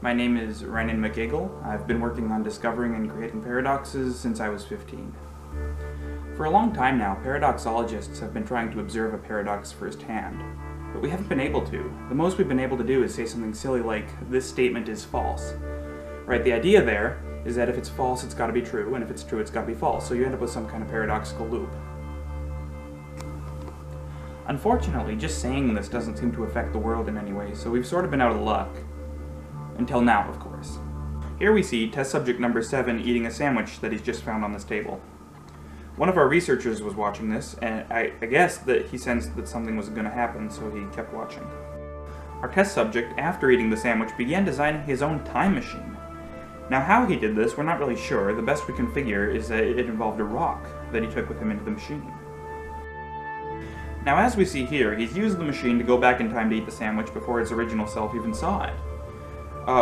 My name is Rynin. I've been working on discovering and creating paradoxes since I was 15. For a long time now, paradoxologists have been trying to observe a paradox firsthand, but we haven't been able to. The most we've been able to do is say something silly like, "This statement is false." Right, the idea there is that if it's false, it's gotta be true, and if it's true, it's gotta be false, so you end up with some kind of paradoxical loop. Unfortunately, just saying this doesn't seem to affect the world in any way, so we've sort of been out of luck. Until now, of course. Here we see test subject number 7 eating a sandwich that he's just found on this table. One of our researchers was watching this, and I guess that he sensed that something was going to happen, so he kept watching. Our test subject, after eating the sandwich, began designing his own time machine. Now how he did this, we're not really sure. The best we can figure is that it involved a rock that he took with him into the machine. Now as we see here, he's used the machine to go back in time to eat the sandwich before its original self even saw it.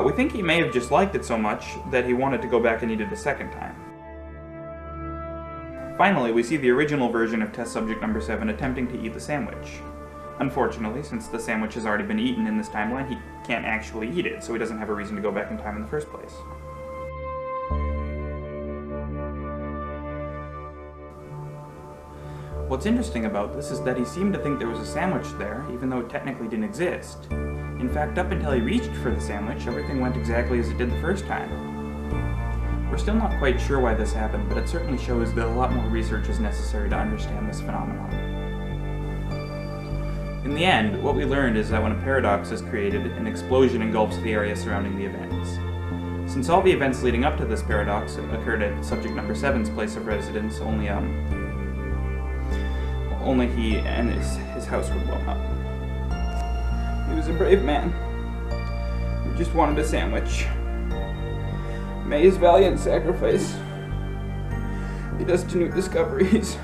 We think he may have just liked it so much that he wanted to go back and eat it a second time. Finally, we see the original version of test subject number 7 attempting to eat the sandwich. Unfortunately, since the sandwich has already been eaten in this timeline, he can't actually eat it, so he doesn't have a reason to go back in time in the first place. What's interesting about this is that he seemed to think there was a sandwich there, even though it technically didn't exist. In fact, up until he reached for the sandwich, everything went exactly as it did the first time. We're still not quite sure why this happened, but it certainly shows that a lot more research is necessary to understand this phenomenon. In the end, what we learned is that when a paradox is created, an explosion engulfs the area surrounding the events. Since all the events leading up to this paradox occurred at subject number 7's place of residence, only he and his house were blown up. He was a brave man who just wanted a sandwich. May his valiant sacrifice lead us to new discoveries.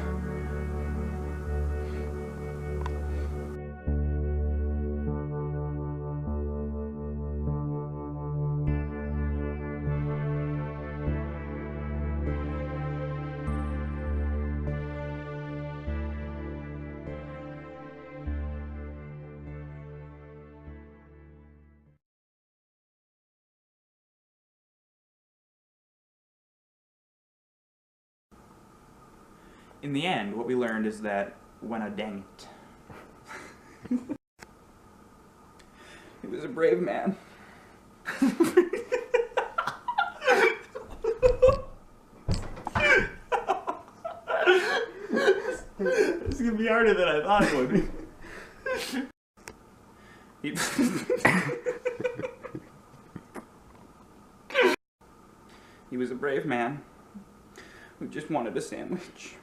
In the end, what we learned is that dang it. He was a brave man. This is gonna be harder than I thought it would be. He was a brave man who just wanted a sandwich.